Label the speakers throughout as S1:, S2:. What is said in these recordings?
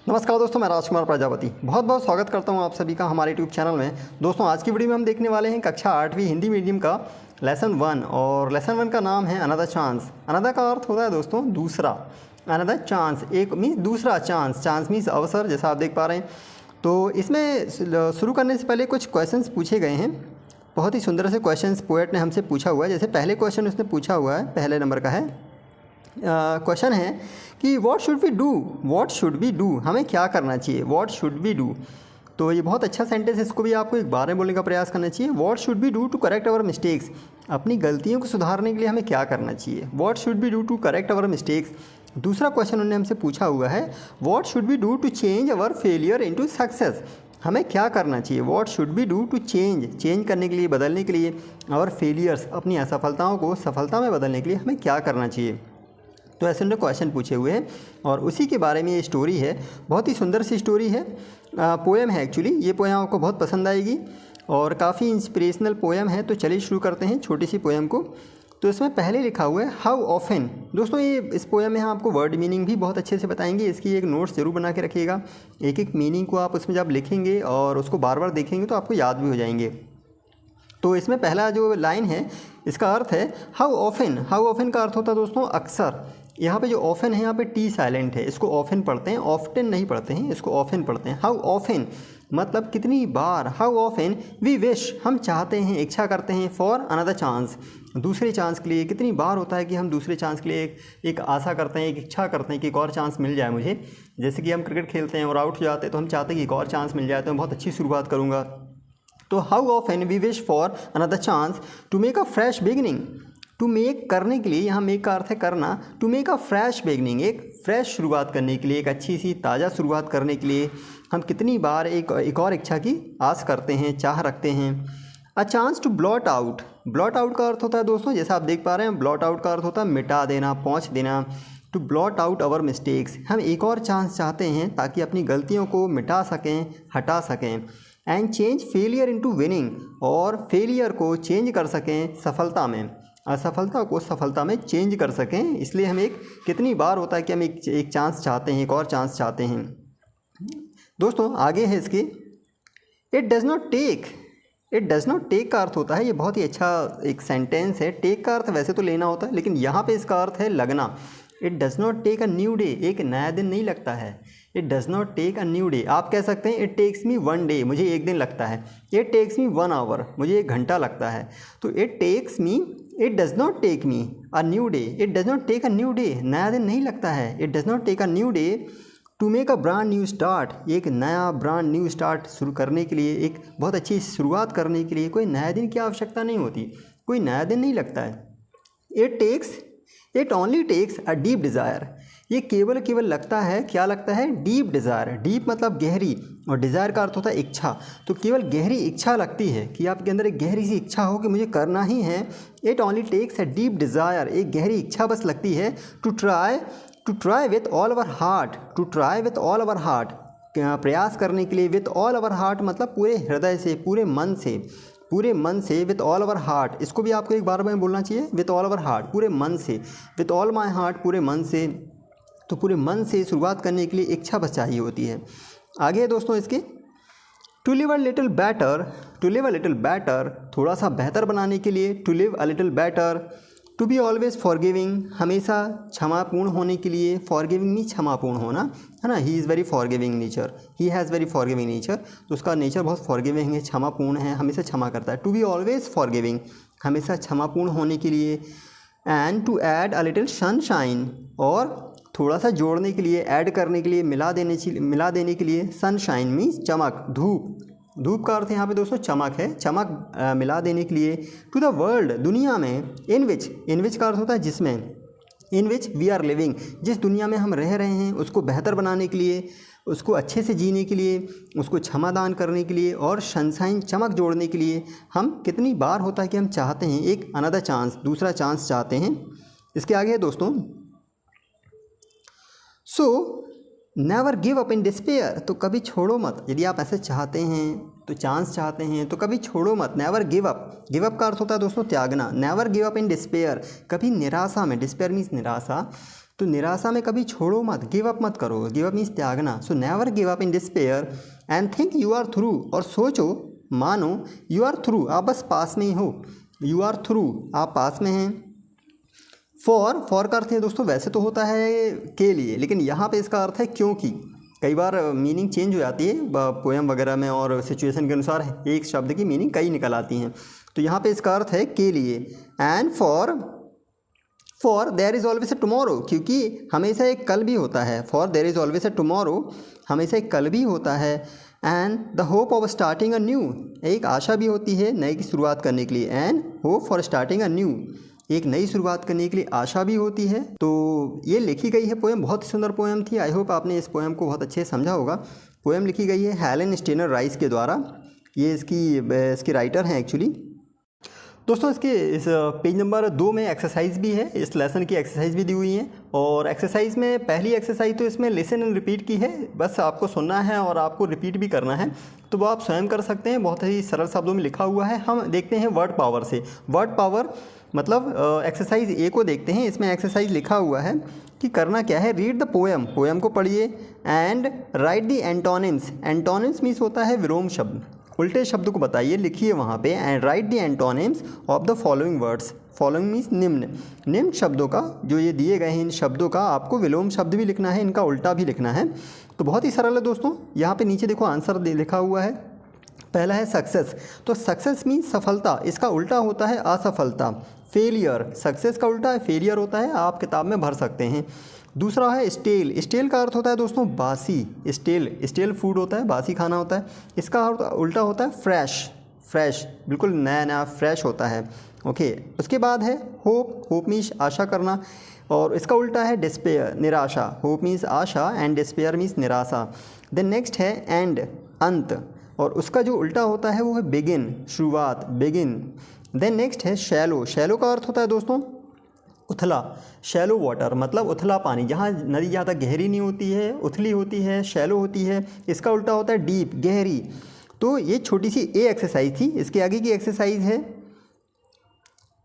S1: नमस्कार दोस्तों, मैं राजकुमार प्रजापति बहुत बहुत स्वागत करता हूं आप सभी का हमारे यूट्यूब चैनल में। दोस्तों आज की वीडियो में हम देखने वाले हैं कक्षा 8वीं हिंदी मीडियम का लेसन 1 और लेसन 1 का नाम है अनदर चांस। अनदर का अर्थ होता है दोस्तों दूसरा। अनदर चांस एक मीन्स दूसरा चांस, चांस मीन्स अवसर, जैसा आप देख पा रहे हैं। तो इसमें शुरू करने से पहले कुछ क्वेश्चंस पूछे गए हैं। बहुत ही सुंदर से क्वेश्चंस पोएट ने हमसे पूछा हुआ है। जैसे पहले क्वेश्चन उसने पूछा हुआ है, पहले नंबर का है। क्वेश्चन है कि what should we do, what should we do, हमें क्या करना चाहिए, व्हाट शुड वी डू। तो ये बहुत अच्छा सेंटेंस है, इसको भी आपको एक बार में बोलने का प्रयास करना चाहिए। What should we do to correct our mistakes, अपनी गलतियों को सुधारने के लिए हमें क्या करना चाहिए। What should we do to correct our mistakes. दूसरा क्वेश्चन उन्होंने हमसे पूछा हुआ है what should we do to change our failure into success, हमें क्या करना चाहिए। What should be do to change करने के लिए, बदलने के लिए, और फेलियर्स अपनी असफलताओं को सफलता में बदलने के लिए हमें क्या करना चाहिए। तो ऐसे उन्होंने क्वेश्चन पूछे हुए हैं और उसी के बारे में ये स्टोरी है। बहुत ही सुंदर सी स्टोरी है, पोएम है एक्चुअली। ये पोएम आपको बहुत पसंद आएगी और काफ़ी इंस्पिरेशनल पोएम है। तो चलिए शुरू करते हैं छोटी सी पोएम को। तो इसमें पहले लिखा हुआ है हाउ ऑफन। दोस्तों ये इस पोएम में हम आपको वर्ड मीनिंग भी बहुत अच्छे से बताएंगे। इसकी एक नोट्स ज़रूर बना के रखिएगा। एक एक मीनिंग को आप उसमें जब लिखेंगे और उसको बार बार देखेंगे तो आपको याद भी हो जाएंगे। तो इसमें पहला जो लाइन है इसका अर्थ है हाउ ऑफन। हाउ ऑफन का अर्थ होता है दोस्तों अक्सर। यहाँ पे जो ऑफन है यहाँ पे टी साइलेंट है, इसको ऑफन पढ़ते हैं, ऑफ्टन नहीं पढ़ते हैं, इसको ऑफन पढ़ते हैं। हाउ ऑफन मतलब कितनी बार। हाउ ऑफन वी विश, हम चाहते हैं, इच्छा करते हैं, फॉर अनदर चांस, दूसरे चांस के लिए। कितनी बार होता है कि हम दूसरे चांस के लिए एक आशा करते हैं, एक इच्छा करते हैं कि एक और चांस मिल जाए मुझे। जैसे कि हम क्रिकेट खेलते हैं और आउट हो जाते हैं तो हम चाहते हैं कि एक और चांस मिल जाए तो मैं बहुत अच्छी शुरुआत करूँगा। तो how often we wish for another chance to make a fresh beginning. To make करने के लिए, यहाँ मेक का अर्थ है करना। To make a fresh beginning, एक फ्रेश शुरुआत करने के लिए, एक अच्छी सी ताज़ा शुरुआत करने के लिए हम कितनी बार एक और इच्छा की आस करते हैं, चाह रखते हैं। A chance to blot out. Blot out का अर्थ होता है दोस्तों, जैसा आप देख पा रहे हैं, ब्लॉट आउट का अर्थ होता है मिटा देना, पोंछ देना। To blot out our mistakes, हम एक और चांस चाहते हैं ताकि अपनी गलतियों को मिटा सकें, हटा सकें। And change failure into winning, और फेलियर को चेंज कर सकें सफलता में, असफलता को सफलता में चेंज कर सकें। इसलिए हम एक कितनी बार होता है कि हम एक चांस चाहते हैं, एक और चांस चाहते हैं। दोस्तों आगे है इसके it does not take. It does not take का अर्थ होता है, ये बहुत ही अच्छा एक सेंटेंस है। टेक का अर्थ वैसे तो लेना होता है, लेकिन यहाँ पे इसका अर्थ है लगना। It does not take a new day, एक नया दिन नहीं लगता है। It does not take a new day, आप कह सकते हैं it takes me one day, मुझे एक दिन लगता है। इट टेक्स मी 1 आवर, मुझे 1 घंटा लगता है। तो it takes me, it does not take me a new day, it does not take a new day, नया दिन नहीं लगता है। It does not take a new day to make a brand new start, एक नया brand new start शुरू करने के लिए, एक बहुत अच्छी शुरुआत करने के लिए कोई नया दिन की आवश्यकता नहीं होती, कोई नया दिन नहीं लगता है। It only takes a deep desire, ये केवल लगता है, क्या लगता है, डीप डिज़ायर। डीप मतलब गहरी और डिज़ायर का अर्थ होता है इच्छा। तो केवल गहरी इच्छा लगती है कि आपके अंदर एक गहरी सी इच्छा हो कि मुझे करना ही है। It only takes a deep desire, एक गहरी इच्छा बस लगती है। To try with all our heart, to try with all our heart, प्रयास करने के लिए। विथ ऑल अवर हार्ट मतलब पूरे हृदय से, पूरे मन से, पूरे मन से। विथ ऑल अवर हार्ट, इसको भी आपको एक बार में बोलना चाहिए, विथ ऑल अवर हार्ट, पूरे मन से। विथ ऑल माई हार्ट, पूरे मन से। तो पूरे मन से शुरुआत करने के लिए इच्छा बस चाहिए होती है। आगे है दोस्तों इसके to live a little better. To live a little better, थोड़ा सा बेहतर बनाने के लिए। To live a little better. To be always forgiving, हमेशा क्षमापूर्ण होने के लिए। फॉरगिविंग मीन्स क्षमापूर्ण होना, है ना। He is very forgiving nature, he has very forgiving nature, तो उसका नेचर बहुत फॉरगिविंग है, क्षमापूर्ण है, हमेशा क्षमा करता है। टू बी ऑलवेज फॉरगिविंग, हमेशा क्षमापूर्ण होने के लिए। And to add a little sunshine, और थोड़ा सा जोड़ने के लिए, ऐड करने के लिए, मिला देने के लिए। सनशाइन मीन्स चमक, धूप। धूप का अर्थ यहाँ पे दोस्तों चमक है, चमक मिला देने के लिए। टू द वर्ल्ड, दुनिया में। इन विच का अर्थ होता है जिसमें। इन विच वी आर लिविंग, जिस दुनिया में हम रह रहे हैं उसको बेहतर बनाने के लिए, उसको अच्छे से जीने के लिए, उसको क्षमादान करने के लिए, और सनशाइन चमक जोड़ने के लिए हम कितनी बार होता है कि हम चाहते हैं एक अनदर चांस, दूसरा चांस चाहते हैं। इसके आगे है दोस्तों सो never give up in despair, तो कभी छोड़ो मत। यदि आप ऐसे चाहते हैं तो चांस चाहते हैं तो कभी छोड़ो मत। Never give up, give up का अर्थ होता है दोस्तों त्यागना। Never give up in despair, कभी निराशा में, डिस्पेयर मीन्स निराशा, तो निराशा में कभी छोड़ो मत, गिव अप मत करो, गिव अप मीन्स त्यागना। So never give up in despair and think you are through, और सोचो, मानो यू आर थ्रू, आप बस पास में ही हो, यू आर थ्रू, आप पास में हैं। फॉर का अर्थ है दोस्तों, वैसे तो होता है के लिए, लेकिन यहाँ पे इसका अर्थ है क्योंकि। कई बार मीनिंग चेंज हो जाती है पोएम वगैरह में, और सिचुएशन के अनुसार एक शब्द की मीनिंग कई निकल आती हैं। तो यहाँ पे इसका अर्थ है के लिए। And for their is always a tomorrow, क्योंकि हमेशा एक कल भी होता है। For their is always a tomorrow, हमेशा एक कल भी होता है। And the hope of starting a new, एक आशा भी होती है नई की शुरुआत करने के लिए। And hope for starting a new, एक नई शुरुआत करने के लिए आशा भी होती है। तो ये लिखी गई है पोएम, बहुत ही सुंदर पोएम थी। आई होप आपने इस पोएम को बहुत अच्छे से समझा होगा। पोएम लिखी गई है हेलेन स्टेनर राइस के द्वारा, ये इसकी राइटर हैं एक्चुअली। दोस्तों इसके इस पेज नंबर 2 में एक्सरसाइज भी है, इस लेसन की एक्सरसाइज भी दी हुई है। और एक्सरसाइज में पहली एक्सरसाइज तो इसमें लिसन एंड रिपीट की है, बस आपको सुनना है और आपको रिपीट भी करना है, तो वो आप स्वयं कर सकते हैं, बहुत ही सरल शब्दों में लिखा हुआ है। हम देखते हैं वर्ड पावर से। वर्ड पावर मतलब एक्सरसाइज ए को देखते हैं। इसमें एक्सरसाइज लिखा हुआ है कि करना क्या है, रीड द पोएम, पोएम को पढ़िए, and right the antonyms, antonyms means होता है विलोम शब्द, उल्टे शब्द को बताइए, लिखिए वहाँ पे। And right the antonyms of the following words, following means निम्न, निम्न शब्दों का, जो ये दिए गए हैं इन शब्दों का आपको विलोम शब्द भी लिखना है, इनका उल्टा भी लिखना है। तो बहुत ही सरल है दोस्तों। यहाँ पे नीचे देखो आंसर लिखा हुआ है। पहला है सक्सेस, तो सक्सेस मीन्स सफलता, इसका उल्टा होता है असफलता। फेलियर, सक्सेस का उल्टा है फेलियर होता है, आप किताब में भर सकते हैं। दूसरा है स्टेल, स्टेल का अर्थ होता है दोस्तों बासी, स्टेल फूड होता है, बासी खाना होता है। इसका उल्टा होता है फ्रेश, फ्रेश बिल्कुल नया नया फ्रेश होता है। ओके, उसके बाद है होप, होप मीन्स आशा करना, और इसका उल्टा है डिस्पेयर, निराशा। Hope means Asha and despair means निराशा। देन नेक्स्ट है एंड, अंत, और उसका जो उल्टा होता है वो है बिगिन, शुरुआत, बिगिन। देन नेक्स्ट है शैलो, शैलो का अर्थ होता है दोस्तों उथला, शैलो वाटर मतलब उथला पानी, जहाँ नदी ज़्यादा गहरी नहीं होती है, उथली होती है, शैलो होती है। इसका उल्टा होता है डीप, गहरी। तो ये छोटी सी ए एक्सरसाइज थी। इसके आगे की एक्सरसाइज है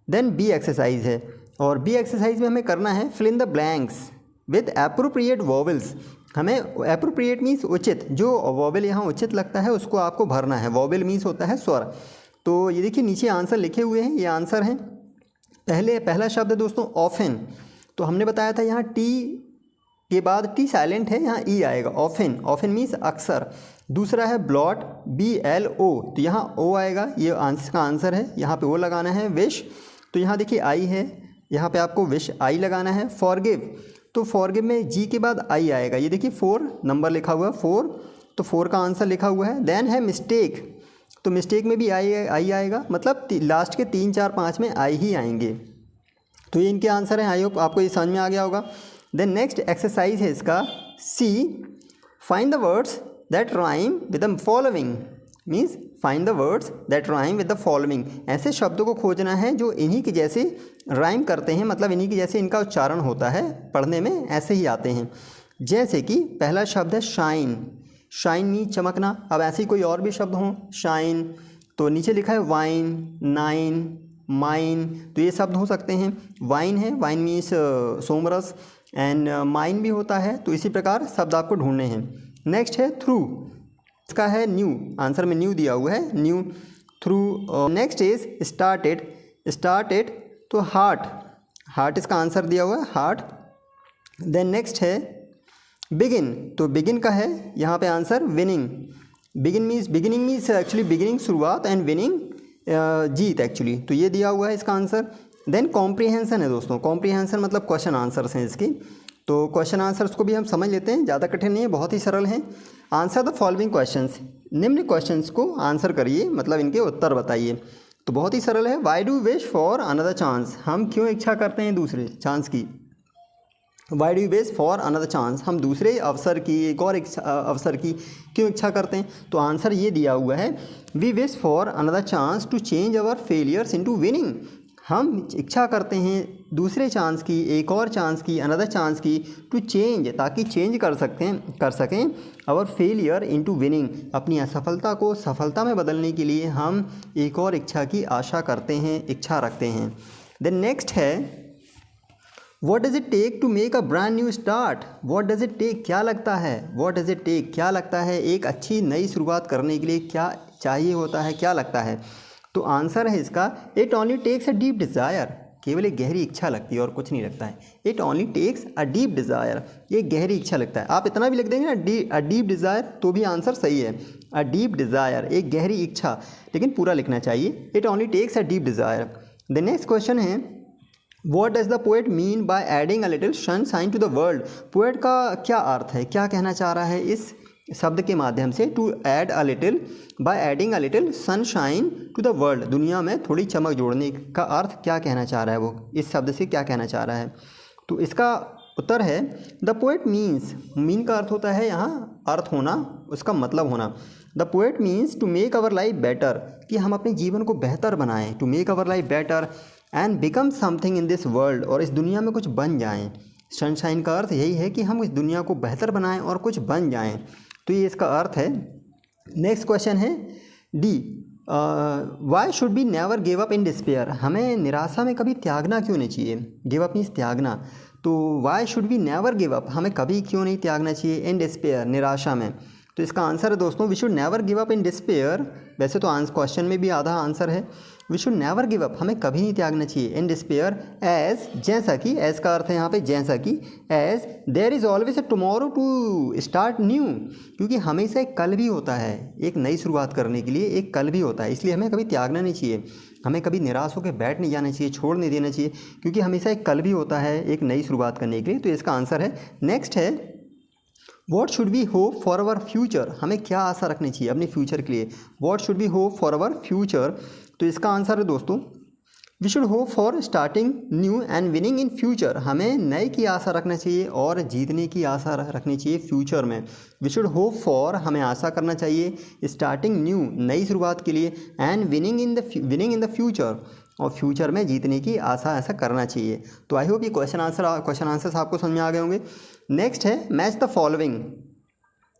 S1: देन बी एक्सरसाइज है, और बी एक्सरसाइज में हमें करना है fill in the blanks with appropriate vowels. हमें एप्रोप्रिएट मीन्स उचित, जो वॉवल यहाँ उचित लगता है उसको आपको भरना है। वॉवल मीन्स होता है स्वर। तो ये देखिए नीचे आंसर लिखे हुए हैं, ये आंसर हैं। पहला शब्द है दोस्तों ऑफन, तो हमने बताया था यहाँ टी के बाद टी साइलेंट है, यहाँ ई आएगा। ऑफन, ऑफन मीन्स अक्सर। दूसरा है ब्लॉट, BLO, तो यहाँ ओ आएगा, ये आंसर का आंसर है, यहाँ पे ओ लगाना है। विश, तो यहाँ देखिए आई है, यहाँ पे आपको विश आई लगाना है। फॉरगिव, तो फॉरगिव में जी के बाद आई आएगा, ये देखिए 4 नंबर लिखा हुआ है 4, तो 4 का आंसर लिखा हुआ है। देन है मिस्टेक, तो मिस्टेक में भी आई आएगा, मतलब लास्ट के 3, 4, 5 में आई ही आएंगे। तो ये इनके आंसर हैं। आई होप आपको ये समझ में आ गया होगा। देन नेक्स्ट एक्सरसाइज है इसका C, find the words that rhyme with the following, means find the words that rhyme with the following. ऐसे शब्दों को खोजना है जो इन्हीं के जैसे राइम करते हैं, मतलब इन्हीं के जैसे इनका उच्चारण होता है, पढ़ने में ऐसे ही आते हैं। जैसे कि पहला शब्द है शाइन, शाइन मीन चमकना। अब ऐसे ही कोई और भी शब्द हों शाइन, तो नीचे लिखा है वाइन, नाइन, माइन, तो ये शब्द हो सकते हैं। वाइन है, वाइन मीन्स सोमरस, एंड माइन भी होता है। तो इसी प्रकार शब्द आपको ढूंढने हैं। नेक्स्ट है थ्रू, इसका है न्यू, आंसर में न्यू दिया हुआ है, new, through. Next is started, started तो हार्ट, हार्ट इसका आंसर दिया हुआ है, हार्ट। देन नेक्स्ट है बिगिन, तो बिगिन का है यहाँ पे answer winning. Beginning means actually beginning शुरुआत, एंड विनिंग जीत एक्चुअली, तो ये दिया हुआ है इसका आंसर। देन कॉम्प्रीहेंसन है दोस्तों, कॉम्प्रीहेंसन मतलब क्वेश्चन आंसर्स हैं इसकी। तो क्वेश्चन आंसर्स को भी हम समझ लेते हैं, ज़्यादा कठिन नहीं है, बहुत ही सरल हैं। आंसर द फॉलोइंग क्वेश्चंस, निम्न क्वेश्चंस को आंसर करिए, मतलब इनके उत्तर बताइए। तो बहुत ही सरल है। Why do wish for another chance, हम क्यों इच्छा करते हैं दूसरे चांस की। Why do wish for another chance, हम दूसरे अवसर की, एक और अवसर की क्यों इच्छा करते हैं। तो आंसर ये दिया हुआ है, we wish for another chance to change our failures into winning. हम इच्छा करते हैं दूसरे चांस की, एक और चांस की, अनदर चांस की, टू चेंज, ताकि चेंज कर सकें अवर फेलियर इनटू विनिंग, अपनी असफलता को सफलता में बदलने के लिए हम एक और इच्छा की आशा करते हैं, इच्छा रखते हैं। देन नेक्स्ट है what does it take to make a brand new start? What does it take, क्या लगता है? वॉट डज़ इट टेक, क्या लगता है एक अच्छी नई शुरुआत करने के लिए क्या चाहिए होता है, क्या लगता है? तो आंसर है इसका, it only takes a deep desire, केवल एक गहरी इच्छा लगती है और कुछ नहीं लगता है। It only takes a deep desire, ये गहरी इच्छा लगता है। आप इतना भी लिख देंगे ना, अ डीप डिज़ायर, तो भी आंसर सही है। अ डीप डिज़ायर, एक गहरी इच्छा, लेकिन पूरा लिखना चाहिए। It only takes a deep desire. The next question है, what does the poet mean by adding a little sunshine to the world? Poet का क्या अर्थ है, क्या कहना चाह रहा है इस शब्द के माध्यम से? To add a little, by adding a little sunshine to the world, दुनिया में थोड़ी चमक जोड़ने का अर्थ क्या कहना चाह रहा है, वो इस शब्द से क्या कहना चाह रहा है? तो इसका उत्तर है, द पोएट मीन्स, मीन का अर्थ होता है यहाँ अर्थ होना, उसका मतलब होना। The poet means to make our life better, कि हम अपने जीवन को बेहतर बनाएं। To make our life better and become something in this world, और इस दुनिया में कुछ बन जाएं। सनशाइन का अर्थ यही है कि हम इस दुनिया को बेहतर बनाएं और कुछ बन जाएं, तो ये इसका अर्थ है। नेक्स्ट क्वेश्चन है D, why should be never give up in despair? हमें निराशा में कभी त्यागना क्यों नहीं चाहिए? गिव अप मीन्स त्यागना, तो why should be never give up, हमें कभी क्यों नहीं त्यागना चाहिए इन डिस्पेयर, निराशा में? तो इसका आंसर है दोस्तों, we should never give up in despair. वैसे तो क्वेश्चन में भी आधा आंसर है, we should never give up, हमें कभी नहीं त्यागना चाहिए इन डिस्पेयर, एज, जैसा कि, एज का अर्थ है यहाँ पे जैसा कि, as there is always a tomorrow to start new, क्योंकि हमेशा एक कल भी होता है, एक नई शुरुआत करने के लिए एक कल भी होता है, इसलिए हमें कभी त्यागना नहीं चाहिए, हमें कभी निराश होकर बैठ नहीं जाना चाहिए, छोड़ नहीं देना चाहिए, क्योंकि हमेशा एक कल भी होता है एक नई शुरुआत करने के लिए। तो इसका आंसर है। नेक्स्ट है, what should be hope for our future? हमें क्या आशा रखनी चाहिए अपने फ्यूचर के लिए? What should be hope for our future? तो इसका आंसर है दोस्तों, we should hope for starting new and winning in future, हमें नए की आशा रखना चाहिए और जीतने की आशा रखनी चाहिए फ्यूचर में। वी शुड होप फॉर, हमें आशा करना चाहिए, स्टार्टिंग न्यू, नई शुरुआत के लिए, and winning in the future, और फ्यूचर में जीतने की आशा ऐसा करना चाहिए। तो आई होप ये क्वेश्चन आंसर्स आपको समझ में आ गए होंगे। नेक्स्ट है, मैच द फॉलोइंग।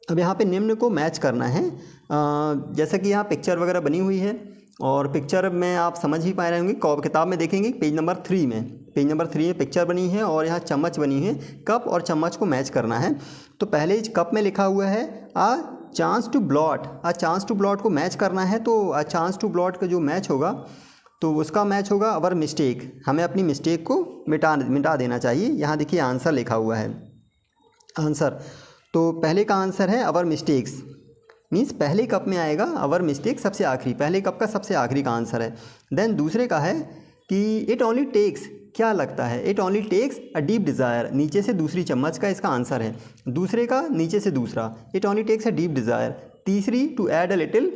S1: अब यहाँ पे निम्न को मैच करना है, जैसा कि यहाँ पिक्चर वगैरह बनी हुई है, और पिक्चर में आप समझ ही पा रहे होंगे, किताब में देखेंगे पेज नंबर 3 में पिक्चर बनी है और यहाँ चम्मच बनी है, कप और चम्मच को मैच करना है। तो पहले कप में लिखा हुआ है a chance to blot, a chance to blot को मैच करना है, तो अ चांस टू ब्लॉट का जो मैच होगा तो उसका मैच होगा अवर मिस्टेक, हमें अपनी मिस्टेक को मिटा देना चाहिए। यहाँ देखिए आंसर लिखा हुआ है, आंसर, तो पहले का आंसर है अवर मिस्टेक्स, मीन्स पहले कप में आएगा, अवर मिस्टेक सबसे आखिरी, पहले कप का सबसे आखिरी का आंसर है। देन दूसरे का है कि इट ओनली टेक्स, क्या लगता है, it only takes a deep desire, नीचे से दूसरी चम्मच का इसका आंसर है। दूसरे का नीचे से दूसरा, it only takes a deep desire. तीसरी, टू ऐड अ लिटिल,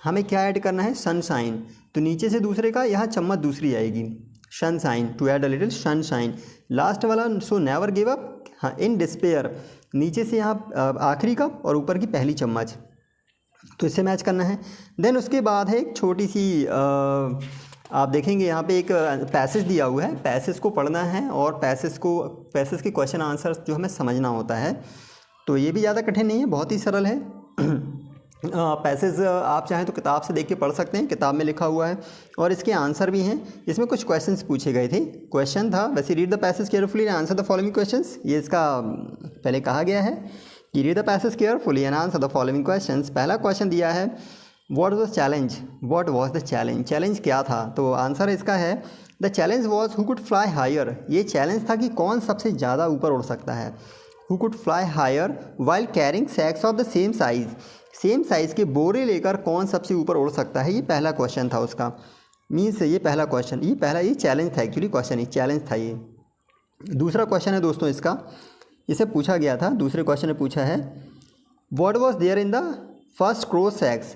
S1: हमें क्या ऐड करना है, सनशाइन, तो नीचे से दूसरे का यहाँ चम्मच दूसरी आएगी, sunshine, to add a little sunshine. Last वाला, सो नेवर गिव अप, हाँ, इन डिस्पेयर, नीचे से यहाँ आखिरी कप और ऊपर की पहली चम्मच, तो इससे मैच करना है। देन उसके बाद है एक छोटी सी आप देखेंगे यहाँ पे एक पैसेज दिया हुआ है, पैसेज को पढ़ना है और पैसेज के क्वेश्चन आंसर्स जो हमें समझना होता है। तो ये भी ज़्यादा कठिन नहीं है, बहुत ही सरल है। पैसेज आप चाहें तो किताब से देख के पढ़ सकते हैं, किताब में लिखा हुआ है और इसके आंसर भी हैं। इसमें कुछ क्वेश्चंस पूछे गए थे, क्वेश्चन था वैसे, read the passage carefully and answer the following questions, ये इसका पहले कहा गया है कि read the passage carefully and answer the following questions. पहला क्वेश्चन दिया है, what was the challenge, what was the challenge, challenge क्या था? तो आंसर इसका है, the challenge was who could fly higher, ये चैलेंज था कि कौन सबसे ज़्यादा ऊपर उड़ सकता है। Who could fly higher while carrying sacks of the same size, same size के बोरे लेकर कौन सबसे ऊपर उड़ सकता है, ये पहला क्वेश्चन था उसका। मीन्स ये पहला क्वेश्चन, ये चैलेंज था, एक्चुअली क्वेश्चन ही चैलेंज था ये। दूसरा क्वेश्चन है दोस्तों इसका, इसे पूछा गया था, दूसरे क्वेश्चन में पूछा है, what was there in the first crow sacks,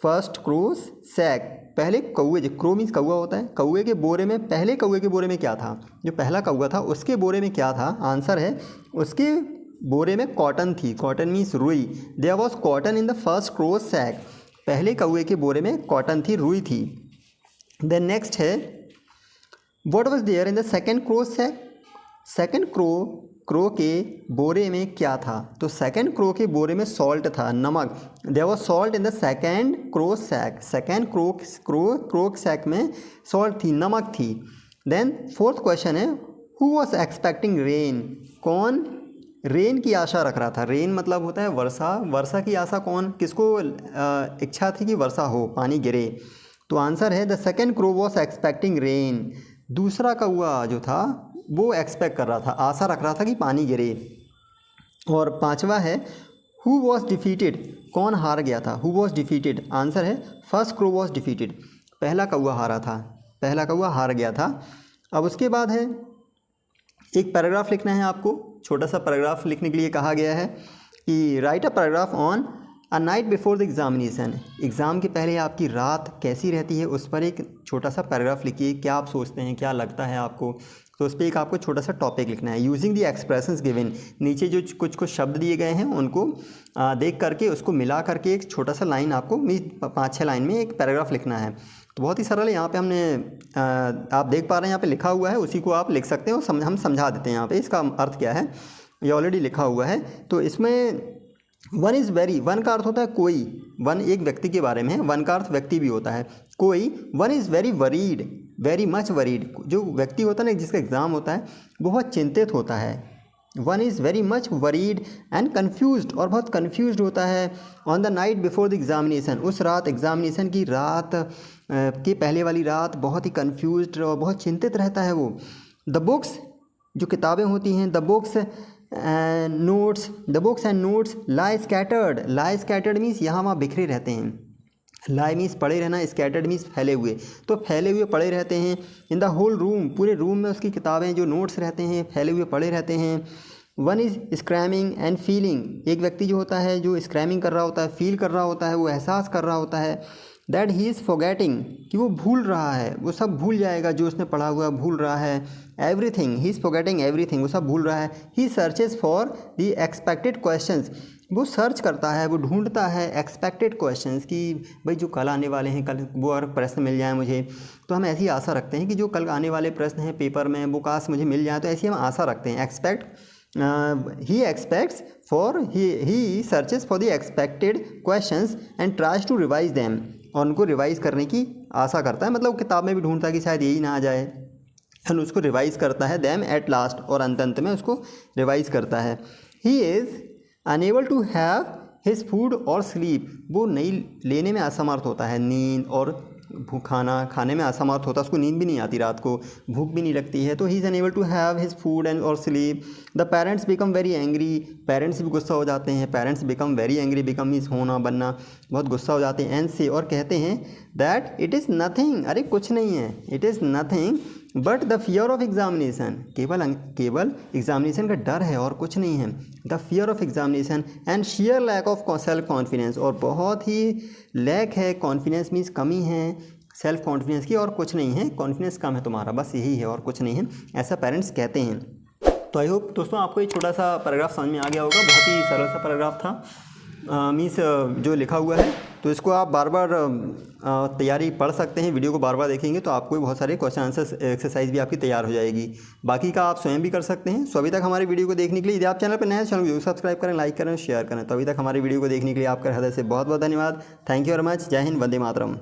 S1: first crow sack, पहले कौए, जो क्रो मीन्स कौआ होता है, कौए के बोरे में, पहले कौए के बोरे में क्या था, जो पहला कौआ था उसके बोरे में क्या था? आंसर है, उसके बोरे में कॉटन थी, कॉटन मीन्स रुई, there was cotton in the first crow sack, पहले कौए के बोरे में कॉटन थी, रुई थी। देन नेक्स्ट है, what was there in the second crow sack, second crow के बोरे में क्या था? तो सेकंड क्रो के बोरे में सॉल्ट था, नमक, there was salt in the second crow sack, second crow sack में सॉल्ट थी, नमक थी। देन फोर्थ क्वेश्चन है, हु वॉज एक्सपेक्टिंग रेन, कौन रेन की आशा रख रहा था। रेन मतलब होता है वर्षा, वर्षा की आशा कौन, किसको इच्छा थी कि वर्षा हो, पानी गिरे। तो आंसर है the second crow was expecting rain, दूसरा कौआ जो था वो एक्सपेक्ट कर रहा था, आशा रख रहा था कि पानी गिरे। और पांचवा है हु वॉज डिफीटेड, कौन हार गया था, हु वॉज डिफीटेड, आंसर है फर्स्ट क्रो वॉज डिफीटेड, पहला कौआ हारा था, पहला कौआ हार गया था। अब उसके बाद है एक पैराग्राफ लिखना है आपको, छोटा सा पैराग्राफ लिखने के लिए कहा गया है कि right a paragraph on a night before the examination, exam के पहले आपकी रात कैसी रहती है उस पर एक छोटा सा पैराग्राफ लिखिए, क्या आप सोचते हैं, क्या लगता है आपको, तो उस पर एक आपको छोटा सा टॉपिक लिखना है। यूजिंग द एक्सप्रेशंस गिवन, नीचे जो कुछ कुछ शब्द दिए गए हैं उनको देख करके उसको मिला करके एक छोटा सा लाइन आपको 5-6 लाइन में एक पैराग्राफ लिखना है। तो बहुत ही सरल है, यहाँ पे हमने आप देख पा रहे हैं यहाँ पे लिखा हुआ है, उसी को आप लिख सकते हैं और हम समझा देते हैं यहाँ पे इसका अर्थ क्या है, ये ऑलरेडी लिखा हुआ है। तो इसमें वन इज़ वेरी, वन का अर्थ होता है कोई, वन एक व्यक्ति के बारे में है, वन का अर्थ व्यक्ति भी होता है कोई। One is very worried, very much worried, जो व्यक्ति होता है ना जिसका एग्ज़ाम होता है बहुत चिंतित होता है। One is very much worried and confused, और बहुत कन्फ्यूज्ड होता है। On the night before the examination, उस रात एग्ज़ामिनेशन की रात के पहले वाली रात बहुत ही कन्फ्यूज्ड और बहुत चिंतित रहता है वो। द बुक्स, जो किताबें होती हैं, the books and notes lie scattered, lie scattered means यहाँ वहाँ बिखरे रहते हैं, लाई मीन्स पड़े रहना, स्कैटर्ड मीन्स फैले हुए, तो फैले हुए पड़े रहते हैं। इन द होल रूम, पूरे रूम में उसकी किताबें जो नोट्स रहते हैं फैले हुए पड़े रहते हैं। वन इज़ स्क्रैमिंग एंड फीलिंग, एक व्यक्ति जो होता है जो स्क्रैमिंग कर रहा होता है, फील कर रहा होता है, वो एहसास कर रहा होता है। दैट ही इज़ फॉरगेटिंग, कि वो भूल रहा है, वो सब भूल जाएगा जो उसने पढ़ा हुआ भूल रहा है। Everything, he is forgetting everything, वो सब भूल रहा है। He searches for the expected questions, वो सर्च करता है, वो ढूंढता है एक्सपेक्टेड क्वेश्चंस कि भाई जो कल आने वाले हैं, कल वो और प्रश्न मिल जाए मुझे। तो हम ऐसी आशा रखते हैं कि जो कल आने वाले प्रश्न हैं पेपर में वो काश मुझे मिल जाए, तो ऐसी हम आशा रखते हैं। He expects for, he searches for the expected questions and tries to revise them, और उनको रिवाइज करने की आशा करता है, मतलब किताब में भी ढूंढता है कि शायद यही ना आ जाए, एंड उसको रिवाइज करता है। दैम एट लास्ट, और अंत में उसको रिवाइज करता है। He is unable to have his food और स्लीप, वो नहीं लेने में असमर्थ होता है, नींद और खाना खाने में असमर्थ होता है, उसको नींद भी नहीं आती, रात को भूख भी नहीं लगती है। तो he is unable to have his food and और sleep. The parents become very angry, parents भी गुस्सा हो जाते हैं, parents become very angry, become means होना बनना, बहुत गुस्सा हो जाते हैं। एंड से, और कहते हैं दैट इट इज़ नथिंग, अरे कुछ नहीं है, it is nothing but the fear of examination, केवल एग्जामिनेशन का डर है और कुछ नहीं है। The fear of examination and share lack of self confidence, और बहुत ही लैक है, कॉन्फिडेंस मीन्स कमी है सेल्फ कॉन्फिडेंस की, और कुछ नहीं है, कॉन्फिडेंस कम है तुम्हारा, बस यही है और कुछ नहीं है, ऐसा पेरेंट्स कहते हैं। तो आई होप दोस्तों आपको ये छोटा सा पैराग्राफ समझ में आ गया होगा, बहुत ही सरल सा पैराग्राफ था, मीन्स जो लिखा हुआ है। तो इसको आप बार बार तैयारी पढ़ सकते हैं, वीडियो को बार बार देखेंगे तो आपको बहुत सारे क्वेश्चन आंसर एक्सरसाइज भी आपकी तैयार हो जाएगी, बाकी का आप स्वयं भी कर सकते हैं। सो अभी तक हमारी वीडियो को देखने के लिए, यदि आप चैनल पर नए हैं चैनल को जरूर सब्सक्राइब करें, लाइक करें, शेयर करें। तो अभी तक हमारी वीडियो को देखने के लिए आपका हृदय से बहुत बहुत धन्यवाद। Thank you very much. जय हिंद, वंदे मातरम।